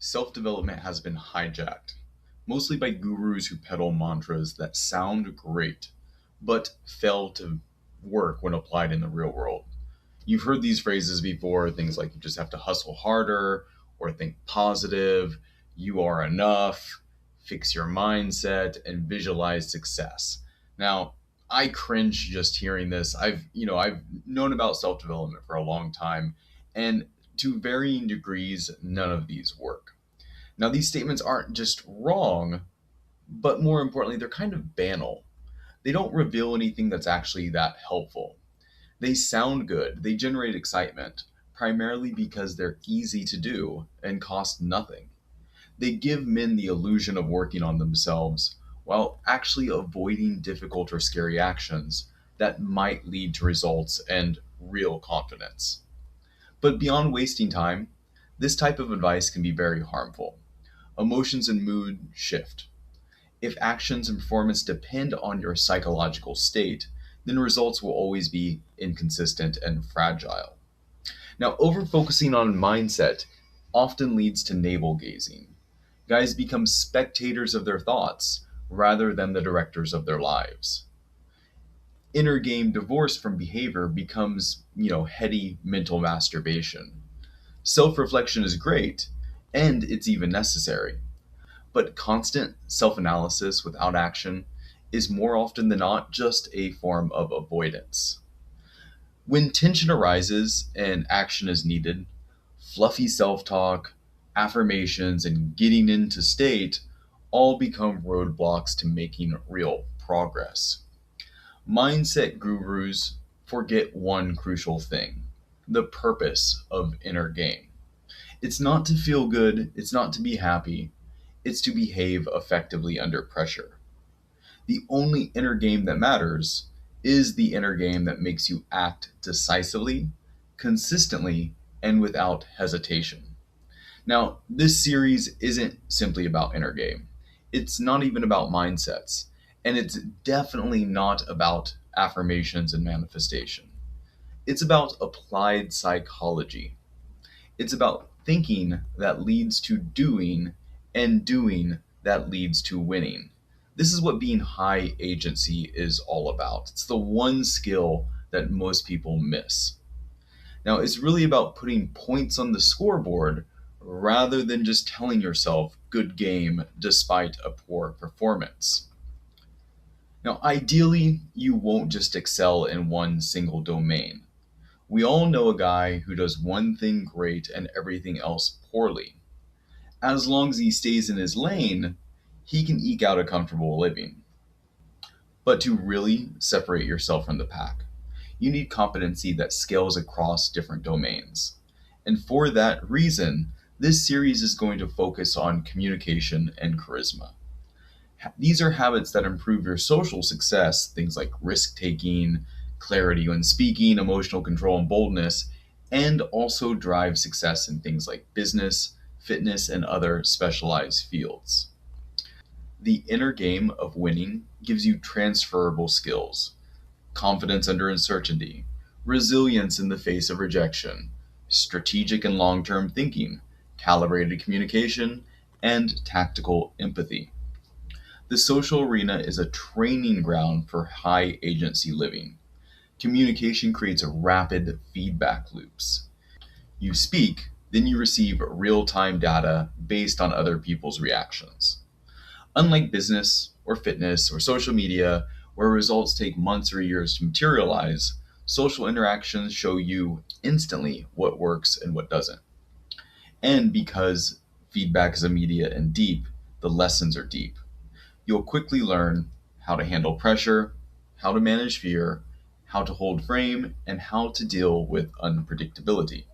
Self development has been hijacked, mostly by gurus who peddle mantras that sound great, but fail to work when applied in the real world. You've heard these phrases before, things like you just have to hustle harder, or think positive, you are enough, fix your mindset, and visualize success. Now, I cringe just hearing this. I've known about self-development for a long time, and to varying degrees, none of these work. Now, these statements aren't just wrong, but more importantly, they're kind of banal. They don't reveal anything that's actually that helpful. They sound good, they generate excitement, primarily because they're easy to do and cost nothing. They give men the illusion of working on themselves while actually avoiding difficult or scary actions that might lead to results and real confidence. But beyond wasting time, this type of advice can be very harmful. Emotions and mood shift. If actions and performance depend on your psychological state, then results will always be inconsistent and fragile. Now, over focusing on mindset often leads to navel gazing. Guys become spectators of their thoughts rather than the directors of their lives. Inner game divorce from behavior becomes, heady mental masturbation. Self reflection is great, and it's even necessary. But constant self analysis without action is more often than not just a form of avoidance. When tension arises and action is needed, fluffy self talk, affirmations, and getting into state all become roadblocks to making real progress. Mindset gurus forget one crucial thing: the purpose of inner game. It's not to feel good, it's not to be happy, it's to behave effectively under pressure. The only inner game that matters is the inner game that makes you act decisively, consistently, and without hesitation. Now, this series isn't simply about inner game. It's not even about mindsets, and it's definitely not about affirmations and manifestation. It's about applied psychology. It's about thinking that leads to doing and doing that leads to winning. This is what being high agency is all about. It's the one skill that most people miss. Now, it's really about putting points on the scoreboard rather than just telling yourself good game despite a poor performance. Now, ideally, you won't just excel in one single domain. We all know a guy who does one thing great and everything else poorly. As long as he stays in his lane, he can eke out a comfortable living. But to really separate yourself from the pack, you need competency that scales across different domains. And for that reason, this series is going to focus on communication and charisma. These are habits that improve your social success, things like risk taking, clarity when speaking, emotional control, and boldness, and also drive success in things like business, fitness, and other specialized fields. The inner game of winning gives you transferable skills: confidence under uncertainty, resilience in the face of rejection, strategic and long term thinking, calibrated communication, and tactical empathy. The social arena is a training ground for high agency living. Communication creates rapid feedback loops. You speak, then you receive real time data based on other people's reactions. Unlike business or fitness or social media, where results take months or years to materialize, social interactions show you instantly what works and what doesn't. And because feedback is immediate and deep, the lessons are deep. You'll quickly learn how to handle pressure, how to manage fear, how to hold frame, and how to deal with unpredictability.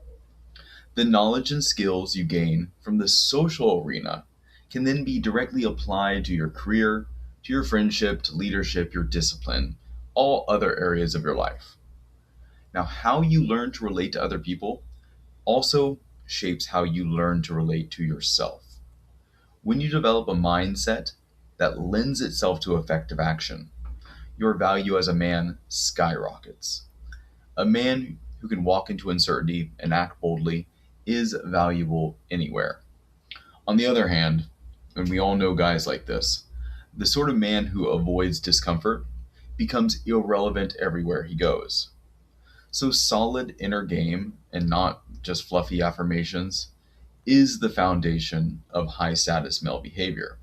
The knowledge and skills you gain from the social arena can then be directly applied to your career, to your friendship, to leadership, your discipline, all other areas of your life. Now, how you learn to relate to other people also shapes how you learn to relate to yourself. When you develop a mindset that lends itself to effective action, your value as a man skyrockets. A man who can walk into uncertainty and act boldly is valuable anywhere. On the other hand, and we all know guys like this, the sort of man who avoids discomfort becomes irrelevant everywhere he goes. So, solid inner game and not just fluffy affirmations is the foundation of high status male behavior.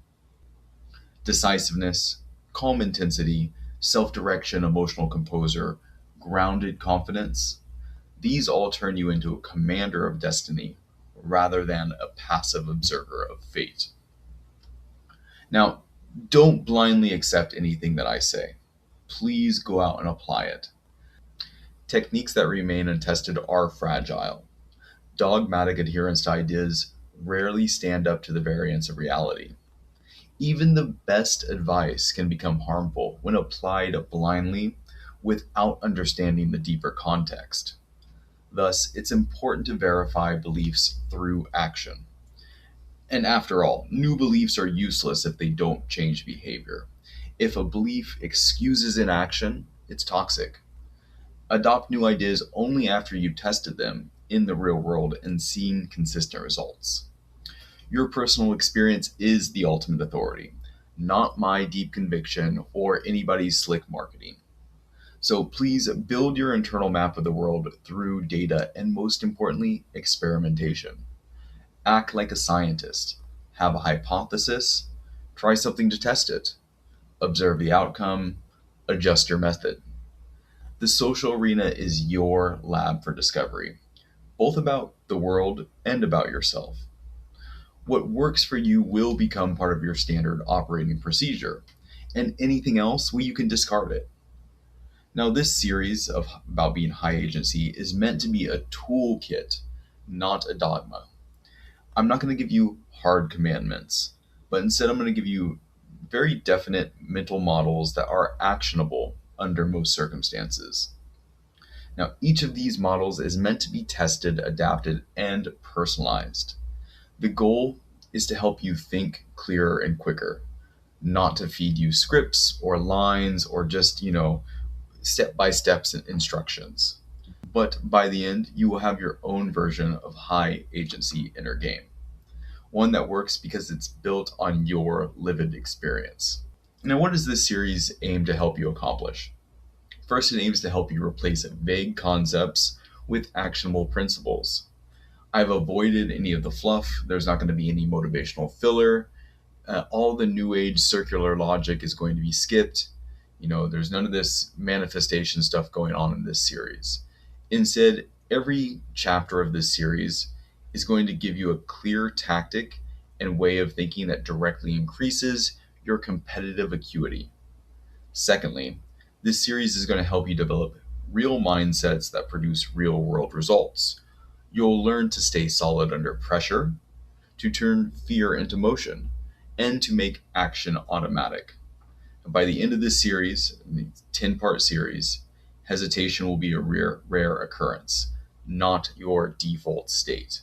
Decisiveness, calm intensity, self direction, emotional composure, grounded confidence, these all turn you into a commander of destiny rather than a passive observer of fate. Now, don't blindly accept anything that I say. Please go out and apply it. Techniques that remain untested are fragile. Dogmatic adherence to ideas rarely stand up to the variance of reality. Even the best advice can become harmful when applied blindly without understanding the deeper context. Thus, it's important to verify beliefs through action. And after all, new beliefs are useless if they don't change behavior. If a belief excuses inaction, it's toxic. Adopt new ideas only after you've tested them in the real world and seen consistent results. Your personal experience is the ultimate authority, not my deep conviction or anybody's slick marketing. So please build your internal map of the world through data and, most importantly, experimentation. Act like a scientist. Have a hypothesis, try something to test it, observe the outcome, adjust your method. The social arena is your lab for discovery, both about the world and about yourself. What works for you will become part of your standard operating procedure, and anything else, well, you can discard it. Now, this series about being high agency is meant to be a toolkit, not a dogma. I'm not going to give you hard commandments, but instead I'm going to give you very definite mental models that are actionable under most circumstances. Now, each of these models is meant to be tested, adapted, and personalized. The goal is to help you think clearer and quicker, not to feed you scripts or lines or just, step by steps instructions. But by the end, you will have your own version of high agency inner game, one that works because it's built on your lived experience. Now, what does this series aim to help you accomplish? First, it aims to help you replace vague concepts with actionable principles. I've avoided any of the fluff. There's not going to be any motivational filler. All the new age circular logic is going to be skipped. There's none of this manifestation stuff going on in this series. Instead, every chapter of this series is going to give you a clear tactic and way of thinking that directly increases your competitive acuity. Secondly, this series is going to help you develop real mindsets that produce real world results. You'll learn to stay solid under pressure, to turn fear into motion, and to make action automatic. By the end of this series, the 10-part series, hesitation will be a rare occurrence, not your default state.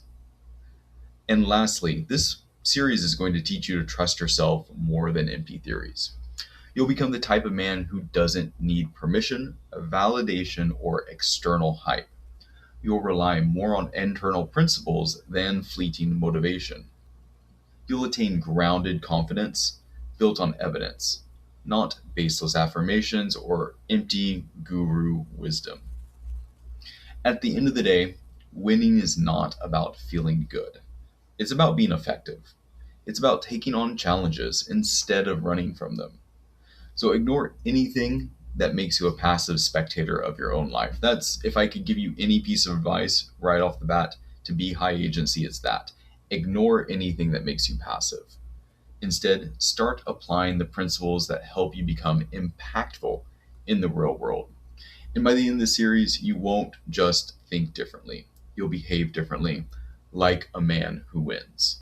And lastly, this series is going to teach you to trust yourself more than empty theories. You'll become the type of man who doesn't need permission, validation, or external hype. You'll rely more on internal principles than fleeting motivation. You'll attain grounded confidence built on evidence, not baseless affirmations or empty guru wisdom. At the end of the day, winning is not about feeling good. It's about being effective. It's about taking on challenges instead of running from them. So ignore anything that makes you a passive spectator of your own life. That's, if I could give you any piece of advice right off the bat to be high agency, it's that. Ignore anything that makes you passive. Instead, start applying the principles that help you become impactful in the real world. And by the end of the series, you won't just think differently. You'll behave differently, like a man who wins.